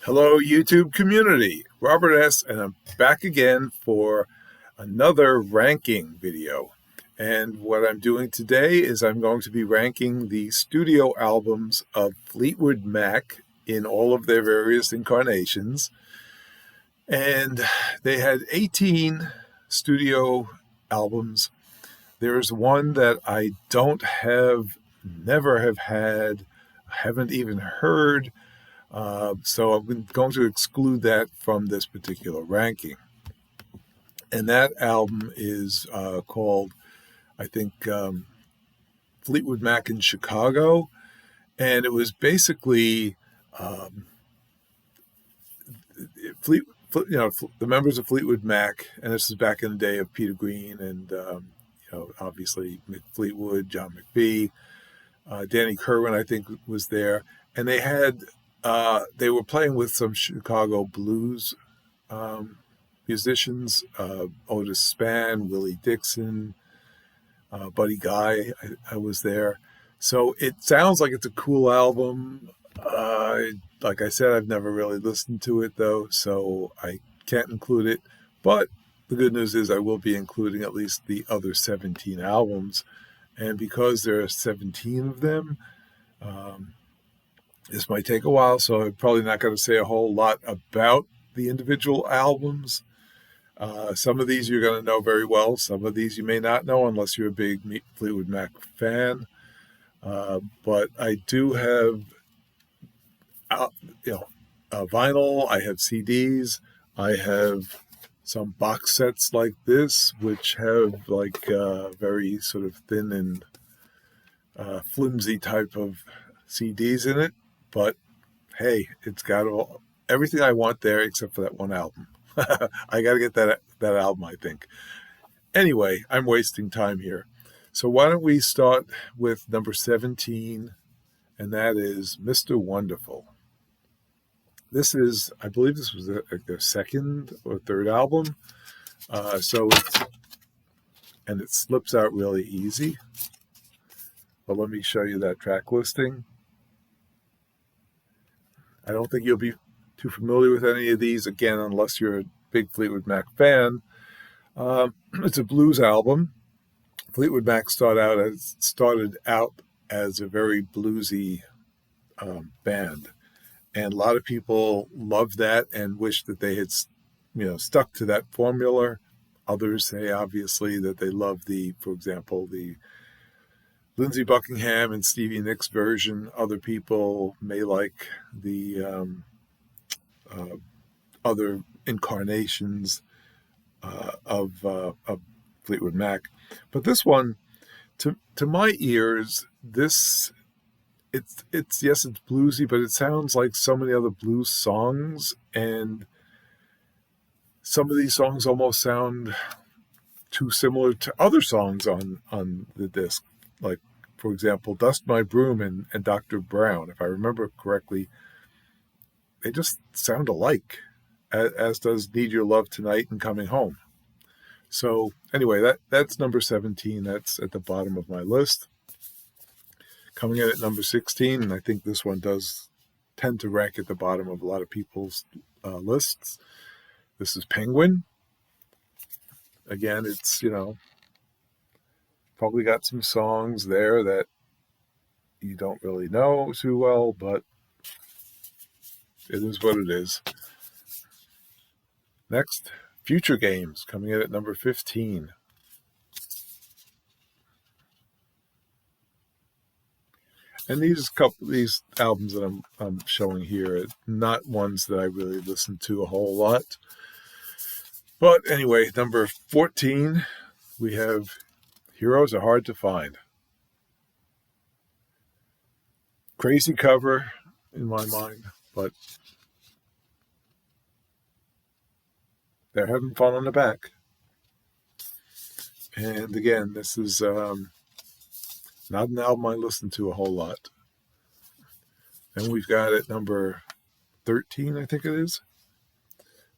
Hello, YouTube community. Robert S., and I'm back again for another ranking video. And what I'm doing today is I'm going to be ranking the studio albums of Fleetwood Mac in all of their various incarnations. And they had 18 studio albums. There's one that I don't have, never have had, haven't even heard. So I'm going to exclude that from this particular ranking. And that album is called, I think, Fleetwood Mac in Chicago. And it was basically Fleet, the members of Fleetwood Mac, and this is back in the day of Peter Green and, obviously Mick Fleetwood, John McVie, Danny Kirwan, I think, was there. And they were playing with some Chicago blues musicians, Otis Spann, Willie Dixon, Buddy Guy. I was there. So it sounds like it's a cool album. Like I said, I've never really listened to it, though, so I can't include it. But the good news is I will be including at least the other 17 albums. And because there are 17 of them, this might take a while, so I'm probably not going to say a whole lot about the individual albums. Some of these you're going to know very well. Some of these you may not know unless you're a big Fleetwood Mac fan. But I do have, vinyl. I have CDs. I have some box sets like this, which have very sort of thin and flimsy type of CDs in it. But hey, it's got everything I want there except for that one album. I got to get that album, I think. Anyway, I'm wasting time here. So why don't we start with number 17, and that is Mr. Wonderful. I believe this was their second or third album. And it slips out really easy. But let me show you that track listing. I don't think you'll be too familiar with any of these, again, unless you're a big Fleetwood Mac fan. It's a blues album. Fleetwood Mac started out as a very bluesy band, and a lot of people loved that and wish that they had, stuck to that formula. Others say, obviously, that they love for example, the Lindsay, Buckingham, and Stevie Nicks version. Other people may like the other incarnations of Fleetwood Mac. But this one, to my ears, it's bluesy, but it sounds like so many other blues songs, and some of these songs almost sound too similar to other songs on the disc. Like, for example, Dust My Broom and Dr. Brown. If I remember correctly, they just sound alike, as does Need Your Love Tonight and Coming Home. So anyway, that's number 17. That's at the bottom of my list. Coming in at number 16, and I think this one does tend to rank at the bottom of a lot of people's lists. This is Penguin. Again, it's, probably got some songs there that you don't really know too well, but it is what it is. Next, Future Games, coming in at number 15. And these albums that I'm showing here are not ones that I really listen to a whole lot. But anyway, number 14, we have Heroes Are Hard to Find. Crazy cover in my mind, but they're having fun on the back. And again, this is not an album I listen to a whole lot. And we've got at number 13, I think it is,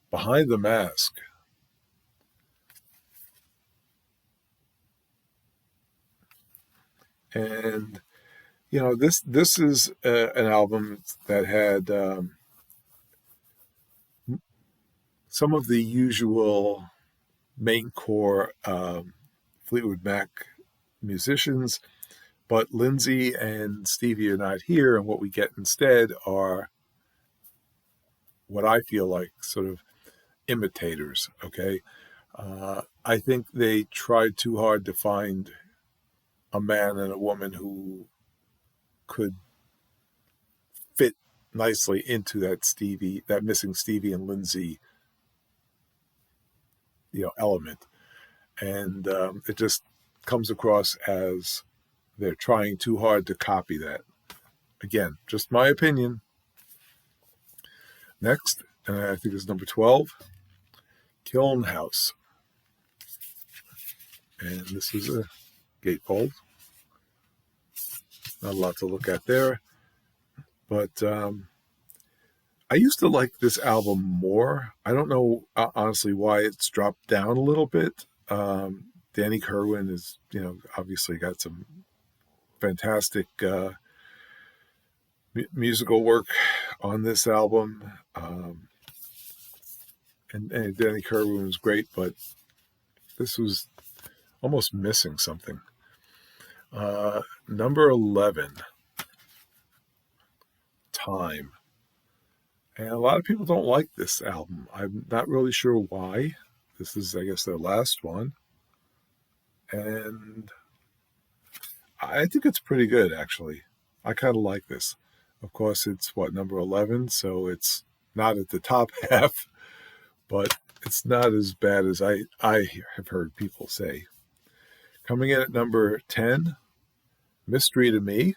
Behind the Mask. And this is an album that had some of the usual main core Fleetwood Mac musicians, but Lindsay and Stevie are not here, and what we get instead are what I feel like sort of imitators, okay? I think they tried too hard to find a man and a woman who could fit nicely into that missing Stevie and Lindsay, element. And it just comes across as they're trying too hard to copy that. Again, just my opinion. Next, and I think it's number 12, Kiln House. And this is a gatefold. Not a lot to look at there. But I used to like this album more. I don't know, honestly, why it's dropped down a little bit. Danny Kirwan is, obviously got some fantastic musical work on this album. And Danny Kirwan was great, but this was almost missing something. Number 11, Time. And a lot of people don't like this album. I'm not really sure why. This is, I guess, their last one. And I think it's pretty good, actually. I kind of like this. Of course, it's, number 11, so it's not at the top half, but it's not as bad as I have heard people say. Coming in at number 10, Mystery to Me.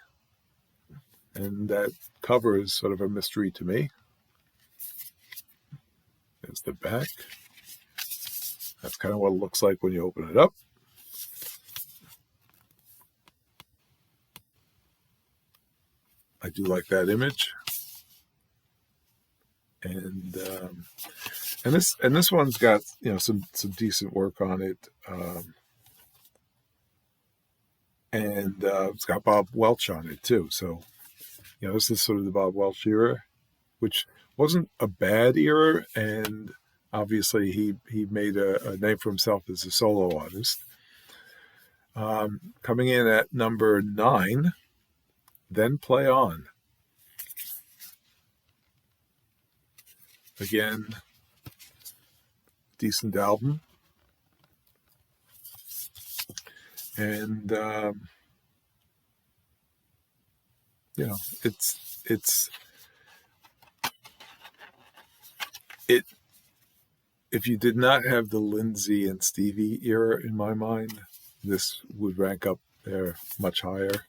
And that cover is sort of a mystery to me. There's the back. That's kind of what it looks like when you open it up. I do like that image. And this one's got some decent work on it. And it's got Bob Welch on it too. So this is sort of the Bob Welch era, which wasn't a bad era, and obviously he made a name for himself as a solo artist. Coming in at number 9, Then Play On. Again, decent album. And if you did not have the Lindsay and Stevie era in my mind, this would rank up there much higher.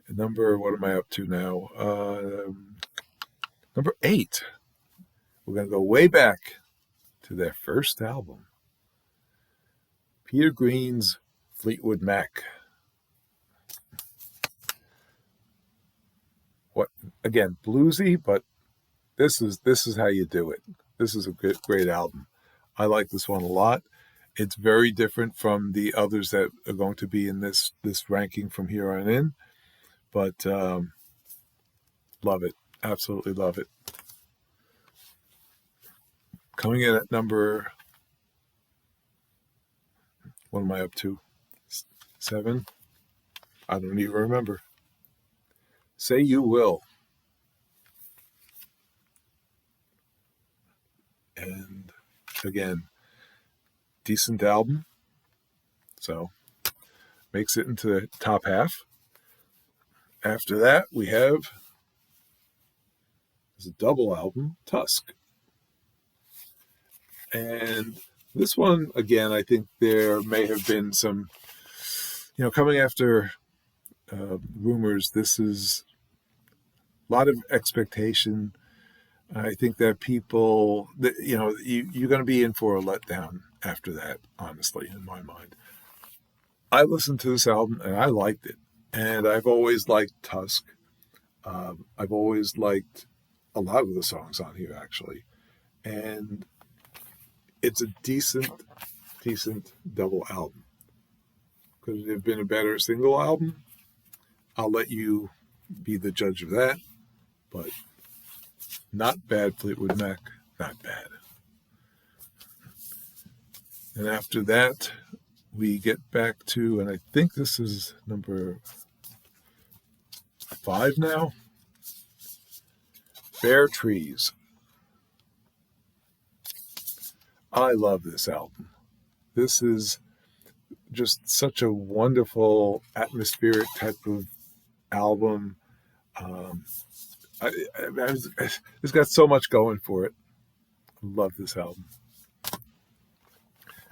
What am I up to now? Number 8. We're going to go way back to their first album. Peter Green's Fleetwood Mac. Again, bluesy, but this is how you do it. This is a great album. I like this one a lot. It's very different from the others that are going to be in this ranking from here on in, but love it. Absolutely love it. Coming in at number, what am I up to? 7? I don't even remember. Say You Will. And again, decent album. So makes it into the top half. After that, we have a double album, Tusk. And this one, again, I think there may have been some, coming after Rumors, this is a lot of expectation. I think that people, you're going to be in for a letdown after that, honestly, in my mind. I listened to this album and I liked it. And I've always liked Tusk. I've always liked a lot of the songs on here, actually. And it's a decent double album. Could it have been a better single album? I'll let you be the judge of that. But Not bad, Fleetwood Mac. Not bad. And after that, we get back to, and I think this is number 5 now, Bare Trees. I love this album. This is just such a wonderful atmospheric type of album. It's got so much going for it. I love this album.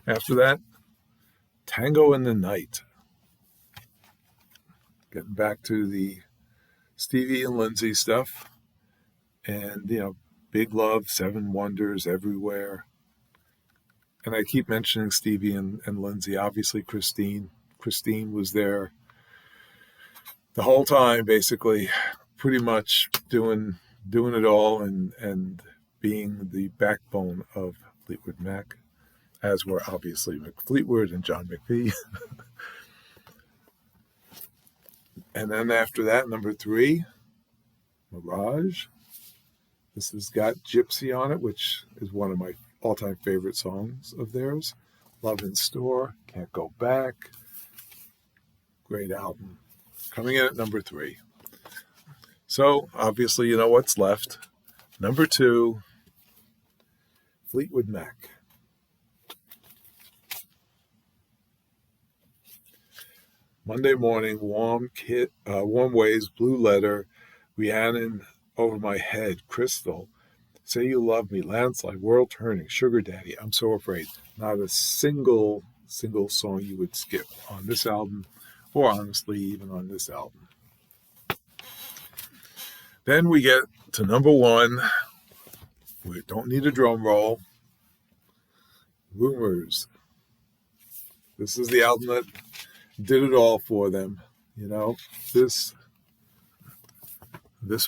After that, Tango in the Night. Getting back to the Stevie and Lindsay stuff. And, Big Love, Seven Wonders, Everywhere. And I keep mentioning Stevie and Lindsay. Obviously, Christine. Christine was there the whole time, basically, pretty much doing it all and being the backbone of Fleetwood Mac, as were obviously Mick Fleetwood and John McVie. And then after that, number 3, Mirage. This has got Gypsy on it, which is one of my all-time favorite songs of theirs. Love in Store, Can't Go Back. Great album. Coming in at number 3. So, obviously, you know what's left. Number 2, Fleetwood Mac. Monday Morning, Warm Ways, Blue Letter, Rhiannon, Over My Head, Crystal, Say You Love Me, Landslide, World Turning, Sugar Daddy, I'm So Afraid. Not a single song you would skip on this album, or honestly, even on this album. Then we get to number 1. We don't need a drum roll. Rumors. This is the album that did it all for them. This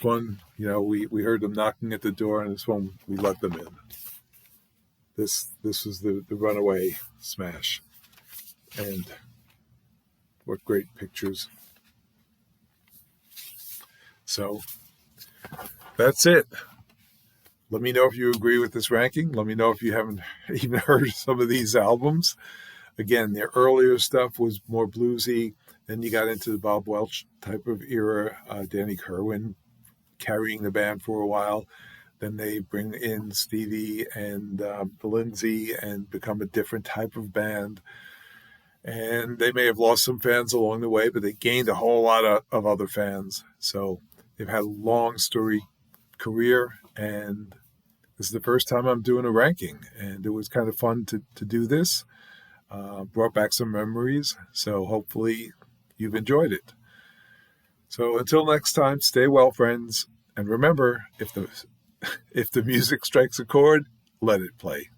one, we heard them knocking at the door, and this one we let them in. This was the runaway smash. And what great pictures. So that's it. Let me know if you agree with this ranking. Let me know if you haven't even heard some of these albums. Again, their earlier stuff was more bluesy. Then you got into the Bob Welch type of era. Danny Kirwan carrying the band for a while. Then they bring in Stevie and Lindsay and become a different type of band. And they may have lost some fans along the way, but they gained a whole lot of other fans. So they've had a long story career, and this is the first time I'm doing a ranking. And it was kind of fun to do this. Brought back some memories. So hopefully you've enjoyed it. So until next time, stay well, friends. And remember, if the music strikes a chord, let it play.